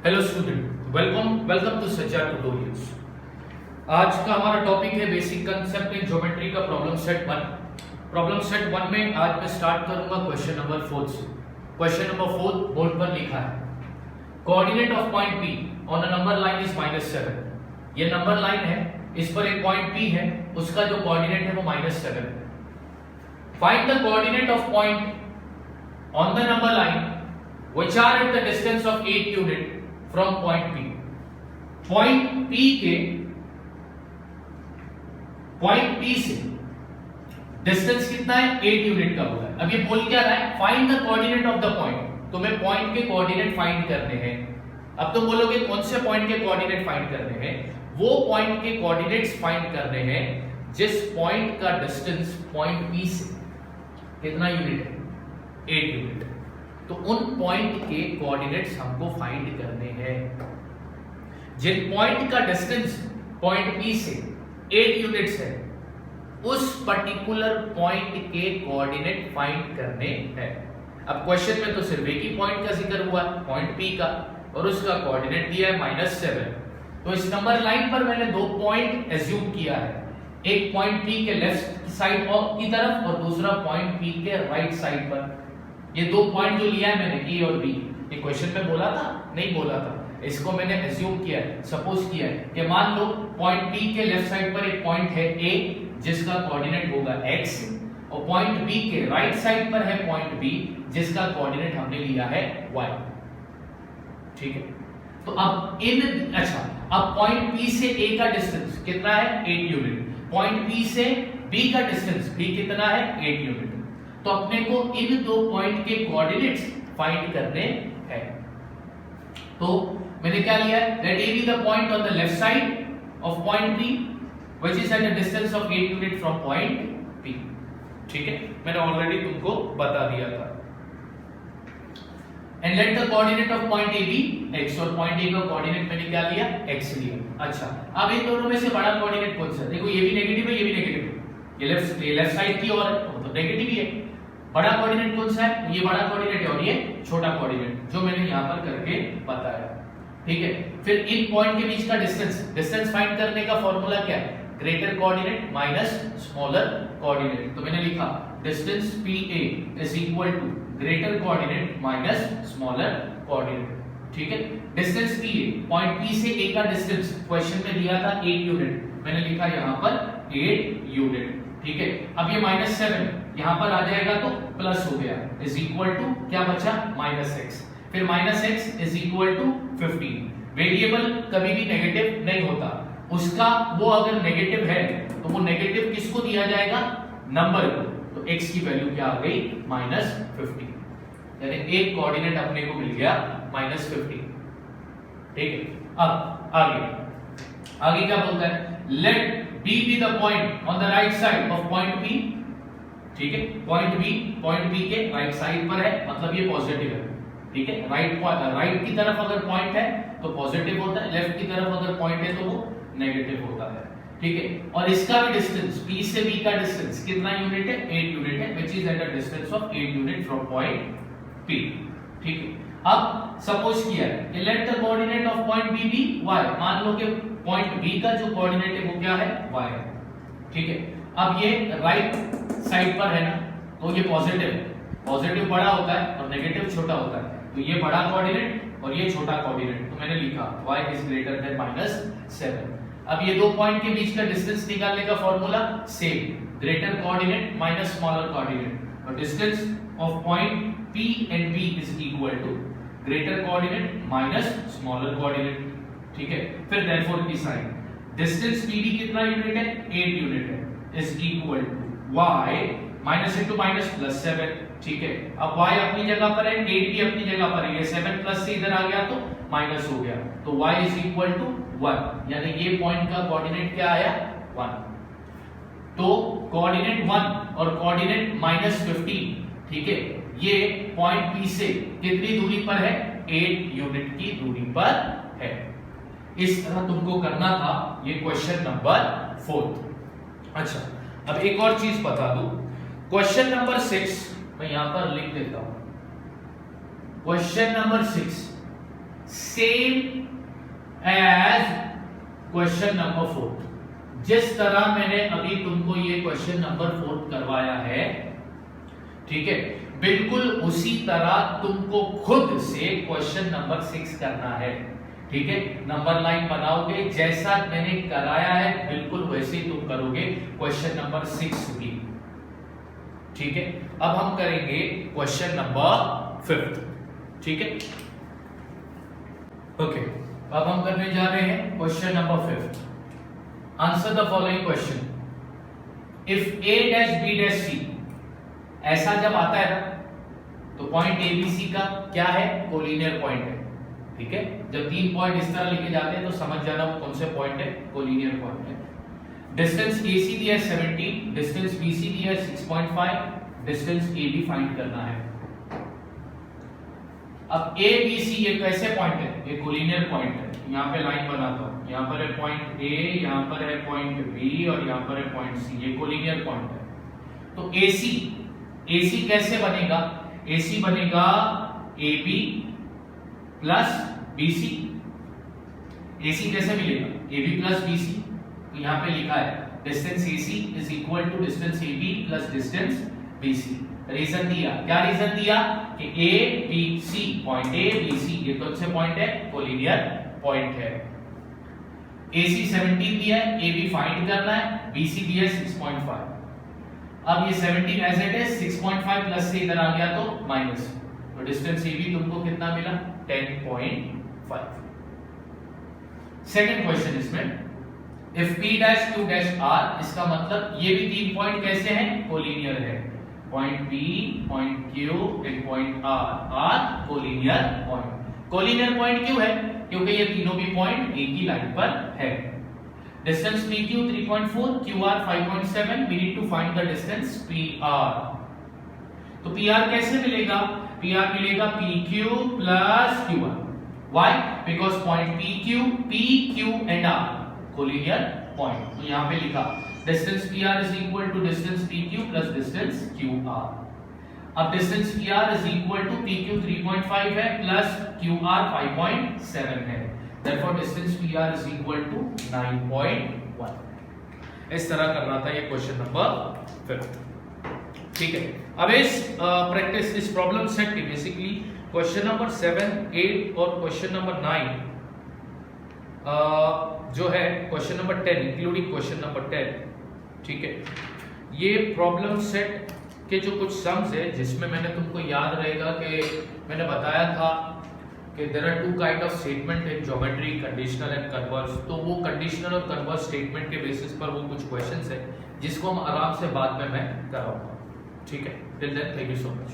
Hello student, welcome to सज्जा tutorials. आज का हमारा टॉपिक है बेसिक कंसेप्ट इन ज्योमेट्री का प्रॉब्लम सेट 1। प्रॉब्लम सेट 1 में आज मैं स्टार्ट करूंगा क्वेश्चन नंबर 4 से। क्वेश्चन नंबर 4 बोर्ड पर लिखा है, coordinate of point P on a number line is -7। ये नंबर लाइन है, इस पर एक पॉइंट P है, उसका जो कोऑर्डिनेट है वो -7 है। Find the coordinate of point on the number line which are at the distance of 8 unit from point P। point P से डिस्टेंस कितना है? 8 यूनिट का बोला है। अब ये बोल क्या रहा है, find the coordinate of the point. तुम्हें पॉइंट के कोऑर्डिनेट फाइंड करने हैं। अब तुम बोलोगे कौन से पॉइंट के कोऑर्डिनेट फाइंड करने हैं? वो पॉइंट के कोऑर्डिनेट्स फाइंड करने हैं जिस पॉइंट का डिस्टेंस पॉइंट P से कितना यूनिट है? 8 यूनिट। तो उन पॉइंट के कोऑर्डिनेट्स हमको फाइंड करने हैं। जिन पॉइंट का डिस्टेंस पॉइंट P से 8 यूनिट्स है, उस पर्टिकुलर पॉइंट के कोऑर्डिनेट फाइंड करने हैं। अब क्वेश्चन में तो सिर्फ एक ही पॉइंट का जिक्र हुआ, पॉइंट P का, और उसका कोऑर्डिनेट दिया है -7। तो इस नंबर लाइन पर मैंने दो पॉइंट एज्यूम किया है, एक पॉइंट P के लेफ्ट साइड की तरफ और दूसरा पॉइंट P के राइट साइड पर। ये दो पॉइंट जो लिया है मैंने A और B, ये क्वेश्चन में बोला था? नहीं बोला था। इसको मैंने एज्यूम किया है, सपोज किया है कि मान लो पॉइंट P के लेफ्ट साइड पर एक पॉइंट है A जिसका कोऑर्डिनेट होगा x, और पॉइंट B के राइट साइड पर है पॉइंट B जिसका कोऑर्डिनेट हमने लिया है y। ठीक है, तो अब अब पॉइंट P से A का डिस्टेंस कितना है? 8 यूनिट। पॉइंट P से B का डिस्टेंस B कितना है? 8 यूनिट। तो अपने को इन दो पॉइंट के कोऑर्डिनेट्स फाइंड करने हैं। तो मैंने क्या लिया है, late A be the point on the left side of point P which is at a distance of 8 unit from point P। ठीक है, मैंने ऑलरेडी तुमको बता दिया था। and let the coordinate of point A be x, और point A का coordinate मैंने क्या लिया? x लिया। अच्छा, अब इन दोनों में से बड़ा कोऑर्डिनेट कौन सा है? देखो, ये भी नेगेटिव है, ये भी नेगेटिव है। ये लेफ्ट साइड की और तो नेगेटिव ही है। बड़ा कोऑर्डिनेट कौन सा है? ये बड़ा कोऑर्डिनेट है और ये छोटा कोऑर्डिनेट, जो मैंने यहां पर करके बताया। ठीक है, फिर इन पॉइंट के बीच का डिस्टेंस फाइंड करने का फॉर्मूला क्या है? Greater coordinate minus smaller coordinate. तो मैंने लिखा distance PA is equal to greater coordinate minus smaller coordinate. ठीक है, डिस्टेंस PA, पॉइंट P से A का डिस्टेंस क्वेश्चन में दिया था 8 यूनिट, मैंने लिखा यहां पर 8 यूनिट। ठीक है, अब ये -7 यहां पर आ जाएगा तो प्लस हो गया, इज इक्वल टू क्या बचा? -x। फिर -x is equal to 15। Variable कभी भी नेगेटिव नहीं होता, उसका वो अगर नेगेटिव है तो वो नेगेटिव किसको दिया जाएगा? नंबर को। तो x की वैल्यू क्या आ गई? -15। यानी एक कोऑर्डिनेट अपने को मिल गया -15। ठीक है, अब आगे क्या बोलता है? Let B be the point on the right side of point P। ठीक है, पॉइंट B के राइट साइड पर है, मतलब ये पॉजिटिव है। ठीक है, राइट की तरफ अगर पॉइंट है तो पॉजिटिव होता है, लेफ्ट की तरफ अगर पॉइंट है तो वो नेगेटिव होता है। ठीक है, और इसका भी डिस्टेंस P से B का डिस्टेंस कितना यूनिट है? 8 यूनिट है, which is at a distance of 8 unit from point P। ठीक है, अब सपोज किया है कि let the coordinate of point B be y। मान लो कि पॉइंट B का जो कोऑर्डिनेट है वो क्या है? y है। ठीक है, अब ये राइट साइड पर है ना, तो ये पॉजिटिव है। पॉजिटिव बड़ा होता है और नेगेटिव छोटा होता है, तो ये बड़ा कोऑर्डिनेट और ये छोटा कोऑर्डिनेट। तो मैंने लिखा y is greater than -7। अब ये दो पॉइंट के बीच का डिस्टेंस निकालने का formula same, greater coordinate minus smaller coordinate. और distance of point P and B is equal to greater coordinate minus smaller coordinate. ठीक है, फिर देयरफॉर की साइन डिस्टेंस PB कितना यूनिट है? 8 यूनिट है, is equal to y minus into minus plus 7। ठीक है, अब y अपनी जगह पर है, 8 भी अपनी जगह पर है, ये 7 प्लस से इधर आ गया तो माइनस हो गया, तो y इज इक्वल टू 1। यानी ये पॉइंट का कोऑर्डिनेट क्या आया? 1। तो कोऑर्डिनेट 1 और कोऑर्डिनेट -15, ठीक है, ये पॉइंट P से कितनी दूरी पर है? 8 यूनिट की दूरी पर है। इस तरह तुमको करना था ये क्वेश्चन नंबर 4। अच्छा, अब एक और चीज बता दूं, क्वेश्चन नंबर 6 मैं यहां पर लिख देता हूं। Question number 6 same as question number 4। जिस तरह मैंने अभी तुमको ये क्वेश्चन नंबर 4 करवाया है, ठीक है, बिल्कुल उसी तरह तुमको खुद से क्वेश्चन नंबर 6 करना है। ठीक है, नंबर लाइन बनाओगे, जैसा मैंने कराया है बिल्कुल वैसे ही तुम करोगे क्वेश्चन नंबर 6 भी। ठीक है, अब हम करेंगे क्वेश्चन नंबर 5। ठीक है, ओके, अब हम करने जा रहे हैं question number 5। Answer the following question. If a dash b dash c, ऐसा जब आता है ना, तो पॉइंट a b c का क्या है, कोलिनियर पॉइंट है। ठीक है, जब 3 पॉइंट इस तरह लिखे जाते हैं तो समझ जाना वो कौन से पॉइंट है, कोलिनियर पॉइंट है। डिस्टेंस AC दिया है 17, डिस्टेंस BC दिया है 6.5, डिस्टेंस AB फाइंड करना है। अब ABC ये कैसे पॉइंट है, ये कोलिनियर पॉइंट है। यहाँ पे लाइन बनाता हूं, यहाँ पर है पॉइंट A, यहाँ पर है पॉइंट B और यहाँ पर है पॉइंट C, ये कोलिनियर पॉइंट है। तो AC कैसे बनेगा, AC बनेगा AB प्लस BC। AC कैसे मिलेगा, AB प्लस BC, तो यहाँ पे लिखा है distance AC is equal to distance AB plus distance BC। Reason दिया, क्या रीजन दिया कि ABC पॉइंट A BC ये कौन से पॉइंट है, कोलिनियर पॉइंट है। AC 17 दिया है, AB फाइंड करना है, BC दिया है 6.5। अब ये 17 एज इट इज 6.5 प्लस से इधर आ गया तो माइनस, तो डिस्टेंस AB तुमको कितना मिला, 10.5। सेकंड क्वेश्चन इसमें, if P dash Q dash R, इसका मतलब ये भी 3 पॉइंट कैसे हैं, कोलिनियर है। Point P, point Q and point R collinear point. Collinear point क्यों है, क्योंकि ये तीनों भी पॉइंट एक ही लाइन पर है। Distance PQ 3.4, QR 5.7, we need to find the distance PR। तो PR कैसे मिलेगा, PR मिलेगा PQ plus QR। Why? Because point PQ and R collinear point. तो यहाँ पे लिखा distance PR is equal to distance PQ plus distance QR। अब distance PR is equal to PQ 3.5 है प्लस QR 5.7 है, therefore distance PR is equal to 9.1। इस तरह करना था ये क्वेश्चन नंबर 5। ठीक है, अब इस प्रैक्टिस इस प्रॉब्लम सेट की बेसिकली क्वेश्चन नंबर 7, 8 और क्वेश्चन नंबर 9 जो है question number 10 including question number 10। ठीक है, ये प्रॉब्लम सेट के जो कुछ सम्स है, जिसमें मैंने तुमको याद रहेगा कि मैंने बताया था कि there are 2 kind of statement in geometry, conditional and converse. तो वो कंडीशनल और कन्वर्स स्टेटमेंट के बेसिस पर वो कुछ क्वेश्चंस है जिसको हम आराम से बाद में मैं कराऊंगा। ठीक है, till then thank you so much.